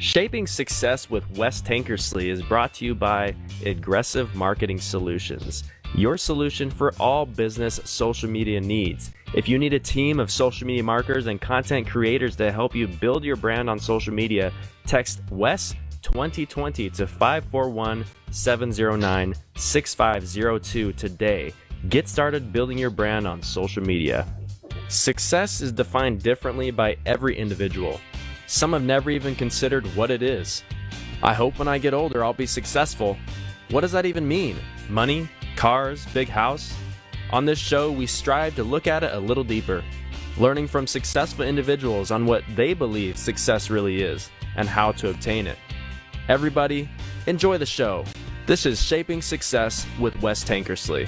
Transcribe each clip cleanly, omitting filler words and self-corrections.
Shaping Success with Wes Tankersley is brought to you by Aggressive Marketing Solutions, your solution for all business social media needs. If you need a team of social media marketers and content creators to help you build your brand on social media, text WES 2020 to 541-709-6502 today. Get started building your brand on social media. Success is defined differently by every individual. Some have never even considered what it is. I hope when I get older I'll be successful. What does that even mean? Money? Cars? Big house? On this show, we strive to look at it a little deeper, learning from successful individuals on what they believe success really is and how to obtain it. Everybody, enjoy the show. This is Shaping Success with Wes Tankersley.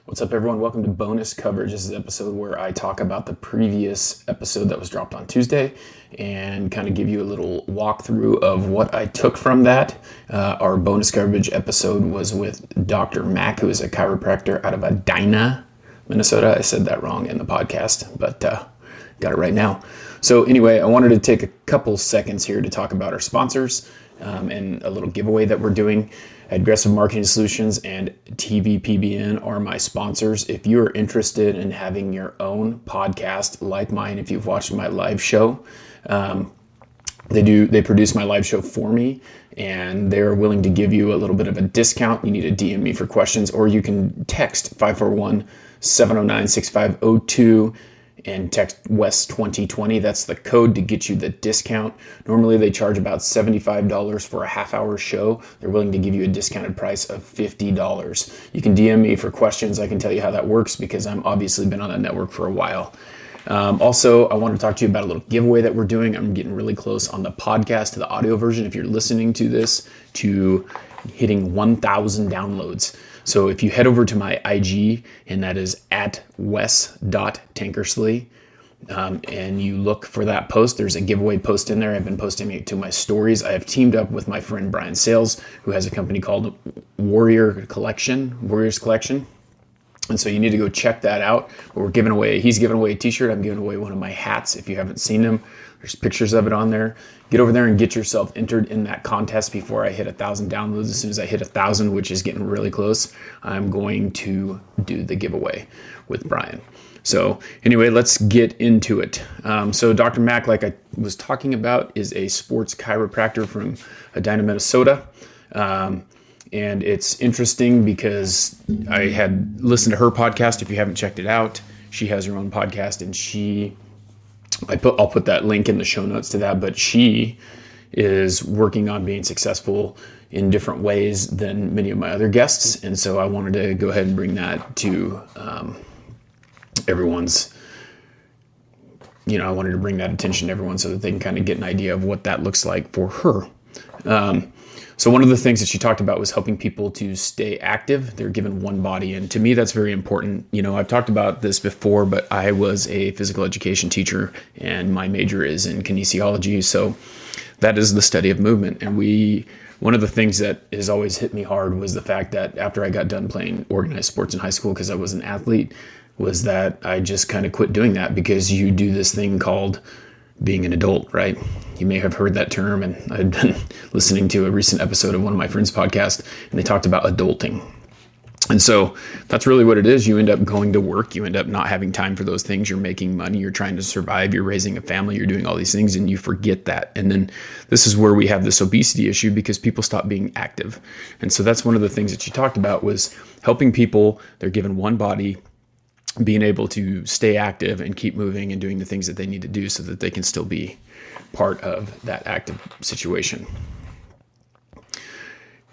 What's up, everyone? Welcome to Bonus Coverage. This is an episode where I talk about the previous episode that was dropped on Tuesday and kind of give you a little walkthrough of what I took from that. Our bonus coverage episode was with Dr. Mac, who is a chiropractor out of Edina, Minnesota. I said that wrong in the podcast, but got it right now. So anyway, I wanted to take a couple seconds here to talk about our sponsors and a little giveaway that we're doing. Aggressive Marketing Solutions and TVPBN are my sponsors. If you're interested in having your own podcast like mine, if you've watched my live show, they produce my live show for me, and they're willing to give you a little bit of a discount. You need to DM me for questions, or you can text 541-709-6502 and text WES 2020. That's the code to get you the discount. Normally they charge about $75 for a half-hour show. They're willing to give you a discounted price of $50. You can DM me for questions. I can tell you how that works because I'm obviously been on that network for a while. Also, I want to talk to you about a little giveaway that we're doing. I'm getting really close on the podcast to the audio version, if you're listening to this, to hitting 1,000 downloads. So if you head over to my IG, and that is at wes.tankersley, and you look for that post, there's a giveaway post in there. I've been posting it to my stories. I have teamed up with my friend Brian Sales, who has a company called Warriors Collection. And so you need to go check that out. He's giving away a t-shirt. I'm giving away one of my hats. If you haven't seen them, there's pictures of it on there. Get over there and get yourself entered in that contest before I hit 1,000 downloads. As soon as I hit 1,000, which is getting really close, I'm going to do the giveaway with Brian. So anyway, let's get into it. So Dr. Mac, like I was talking about, is a sports chiropractor from Edina, Minnesota. And it's interesting because I had listened to her podcast. If you haven't checked it out, she has her own podcast, and I'll put that link in the show notes to that, but she is working on being successful in different ways than many of my other guests. And so I wanted to go ahead and bring that to everyone's, I wanted to bring that attention to everyone so that they can kind of get an idea of what that looks like for her. So one of the things that she talked about was helping people to stay active. They're given one body. And to me, that's very important. I've talked about this before, but I was a physical education teacher and my major is in kinesiology. So that is the study of movement. And one of the things that has always hit me hard was the fact that after I got done playing organized sports in high school, because I was an athlete, was that I just kind of quit doing that because you do this thing called being an adult, right? You may have heard that term, and I've been listening to a recent episode of one of my friends' podcasts, and they talked about adulting. And so that's really what it is. You end up going to work. You end up not having time for those things. You're making money. You're trying to survive. You're raising a family. You're doing all these things, and you forget that. And then this is where we have this obesity issue because people stop being active. And so that's one of the things that she talked about was helping people. They're given one body, being able to stay active and keep moving and doing the things that they need to do so that they can still be part of that active situation.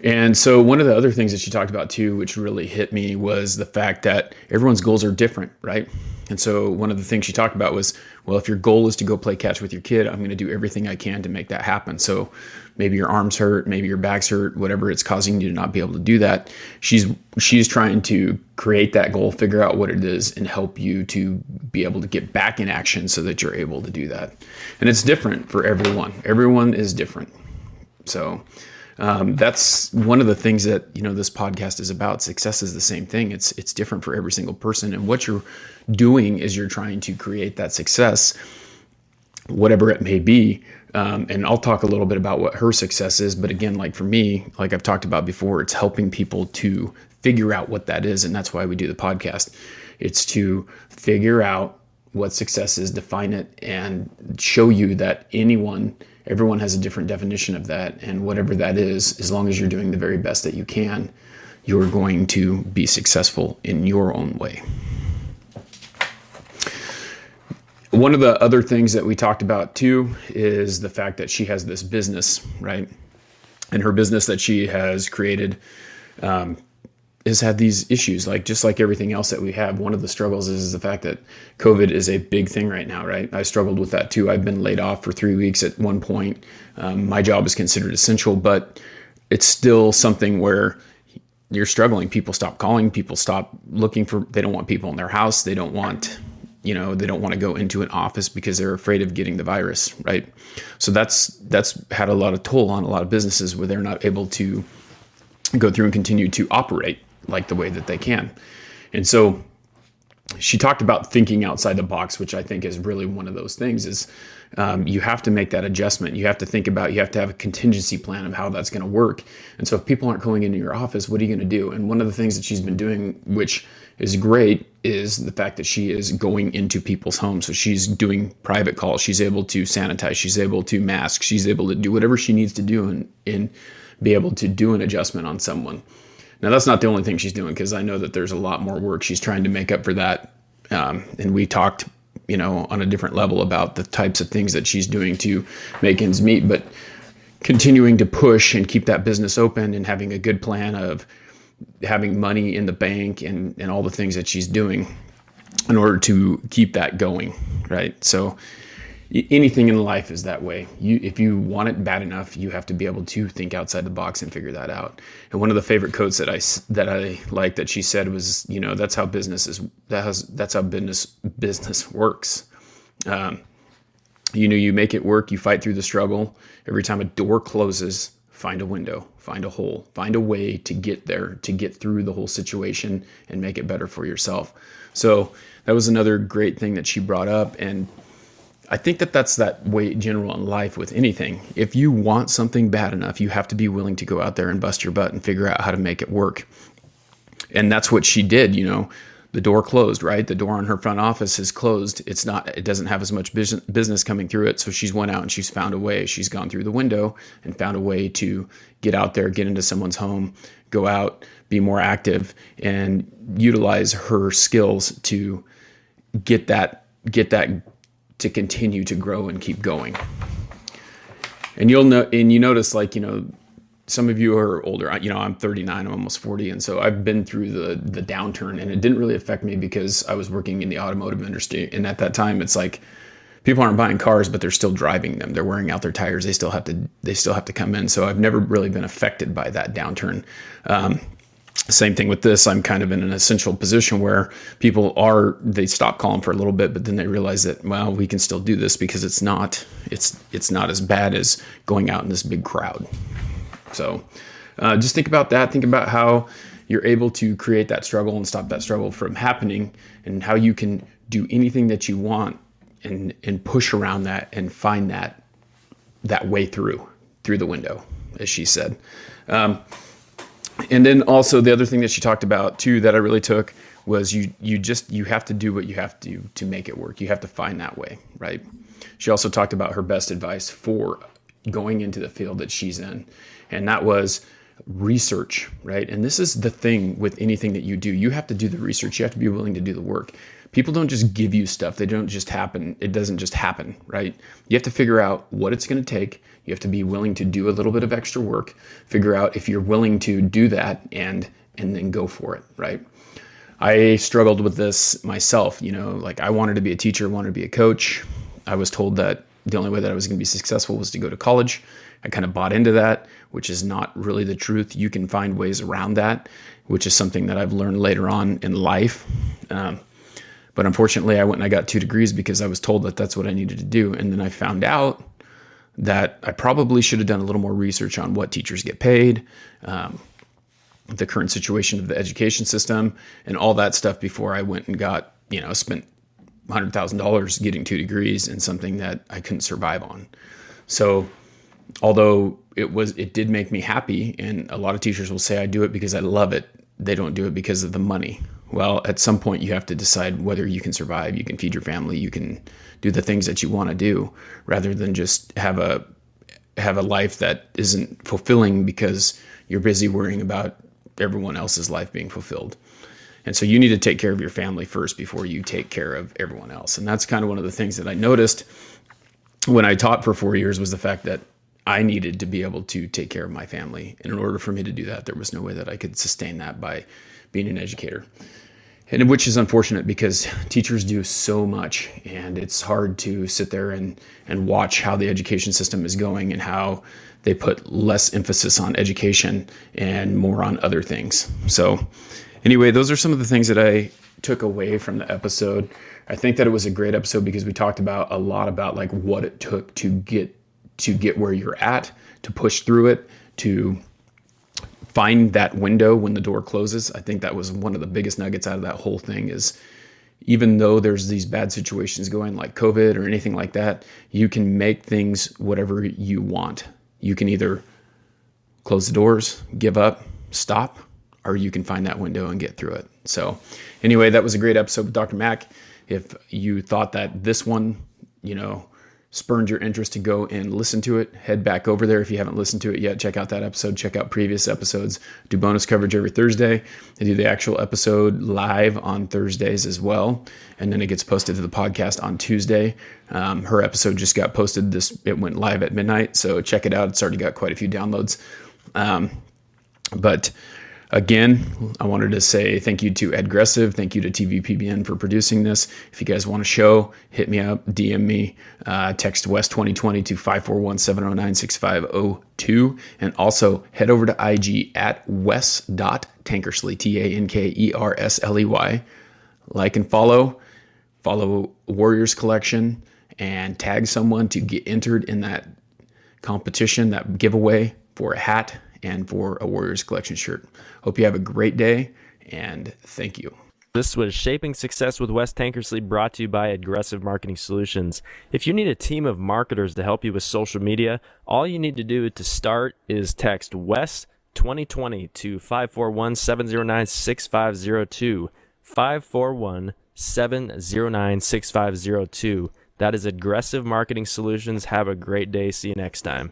And so one of the other things that she talked about too, which really hit me, was the fact that everyone's goals are different, right? And so one of the things she talked about was, well, if your goal is to go play catch with your kid, I'm going to do everything I can to make that happen. So maybe your arms hurt, maybe your back's hurt, whatever it's causing you to not be able to do that. She's trying to create that goal, figure out what it is, and help you to be able to get back in action so that you're able to do that. And it's different for everyone. Everyone is different. So That's one of the things that, this podcast is about. Success is the same thing. It's different for every single person. And what you're doing is you're trying to create that success, whatever it may be. And I'll talk a little bit about what her success is. But again, like for me, like I've talked about before, it's helping people to figure out what that is. And that's why we do the podcast. It's to figure out what success is, define it, and show you that everyone has a different definition of that. And whatever that is, as long as you're doing the very best that you can, you're going to be successful in your own way. One of the other things that we talked about too is the fact that she has this business, right? And her business that she has created has had these issues, just like everything else that we have. One of the struggles is the fact that COVID is a big thing right now, right? I struggled with that too. I've been laid off for 3 weeks at one point. My job is considered essential, but it's still something where you're struggling. People stop calling, people stop looking they don't want people in their house. They don't want to go into an office because they're afraid of getting the virus, right? So that's had a lot of toll on a lot of businesses where they're not able to go through and continue to operate like the way that they can. And so she talked about thinking outside the box, which I think is really one of those things is you have to make that adjustment. You have to you have to have a contingency plan of how that's going to work. And so if people aren't going into your office, what are you going to do? And one of the things that she's been doing, which is great, is the fact that she is going into people's homes. So she's doing private calls. She's able to sanitize. She's able to mask. She's able to do whatever she needs to do and be able to do an adjustment on someone. Now, that's not the only thing she's doing, because I know that there's a lot more work. She's trying to make up for that. And we talked, on a different level about the types of things that she's doing to make ends meet, but continuing to push and keep that business open and having a good plan of having money in the bank and all the things that she's doing in order to keep that going, right? So anything in life is that way. If you want it bad enough, you have to be able to think outside the box and figure that out. And one of the favorite quotes that I like that she said was, that's how business works. You make it work. You fight through the struggle. Every time a door closes, find a window, find a hole, find a way to get there, to get through the whole situation and make it better for yourself. So that was another great thing that she brought up. And I think that that's that way general in life with anything. If you want something bad enough, you have to be willing to go out there and bust your butt and figure out how to make it work. And that's what she did. The door closed, right? The door on her front office is closed. It doesn't have as much business coming through it. So she's went out and she's found a way. She's gone through the window and found a way to get out there, get into someone's home, go out, be more active, and utilize her skills to get that to continue to grow and keep going. And you notice, some of you are older. I'm 39, I'm almost 40. And so I've been through the downturn, and it didn't really affect me because I was working in the automotive industry. And at that time, it's like people aren't buying cars, but they're still driving them. They're wearing out their tires. They still have to come in. So I've never really been affected by that downturn. Same thing with this. I'm kind of in an essential position where they stop calling for a little bit, but then they realize that, well, we can still do this because it's not as bad as going out in this big crowd. So just think about that. Think about how you're able to create that struggle and stop that struggle from happening, and how you can do anything that you want and push around that and find that way through the window, as she said. And then also the other thing that she talked about too that I really took was you have to do what you have to make it work. You have to find that way, right? She also talked about her best advice for going into the field that she's in, and that was research, right? And this is the thing with anything that you do. You have to do the research. You have to be willing to do the work. People don't just give you stuff. They don't just happen. It doesn't just happen, right? You have to figure out what it's going to take. You have to be willing to do a little bit of extra work, figure out if you're willing to do that, and then go for it, right? I struggled with this myself. I wanted to be a teacher, wanted to be a coach. I was told that the only way that I was going to be successful was to go to college. I kind of bought into that, which is not really the truth. You can find ways around that, which is something that I've learned later on in life. But unfortunately, I went and I got 2 degrees because I was told that that's what I needed to do. And then I found out that I probably should have done a little more research on what teachers get paid, the current situation of the education system, and all that stuff before I went and got, spent $100,000 getting 2 degrees in something that I couldn't survive on. So although it did make me happy, and a lot of teachers will say I do it because I love it, they don't do it because of the money. Well, at some point you have to decide whether you can survive, you can feed your family, you can do the things that you want to do, rather than just have a life that isn't fulfilling because you're busy worrying about everyone else's life being fulfilled. And so you need to take care of your family first before you take care of everyone else. And that's kind of one of the things that I noticed when I taught for 4 years, was the fact that I needed to be able to take care of my family. And in order for me to do that, there was no way that I could sustain that by being an educator. And which is unfortunate because teachers do so much, and it's hard to sit there and watch how the education system is going and how they put less emphasis on education and more on other things. So anyway, those are some of the things that I took away from the episode. I think that it was a great episode because we talked about a lot about like what it took to get where you're at, to push through it, to find that window when the door closes. I think that was one of the biggest nuggets out of that whole thing, is even though there's these bad situations going like COVID or anything like that, you can make things whatever you want. You can either close the doors, give up, stop, or you can find that window and get through it. So anyway, that was a great episode with Dr. Mac. If you thought that this one, spurned your interest to go and listen to it, head back over there. If you haven't listened to it yet, check out that episode, check out previous episodes. I do bonus coverage every Thursday. I do the actual episode live on Thursdays as well. And then it gets posted to the podcast on Tuesday. Her episode just got posted. It went live at midnight. So check it out. It's already got quite a few downloads. But again, I wanted to say thank you to Edgressive. Thank you to TVPBN for producing this. If you guys want a show, hit me up, DM me, text West 2020 to 541-709-6502. And also head over to IG at wes.tankersley, TANKERSLEY. Like and follow Warriors Collection, and tag someone to get entered in that competition, that giveaway for a hat and for a Warriors Collection shirt. Hope you have a great day, and thank you. This was Shaping Success with Wes Tankersley, brought to you by Aggressive Marketing Solutions. If you need a team of marketers to help you with social media, all you need to do to start is text Wes 2020 to 541-709-6502, 541-709-6502. That is Aggressive Marketing Solutions. Have a great day. See you next time.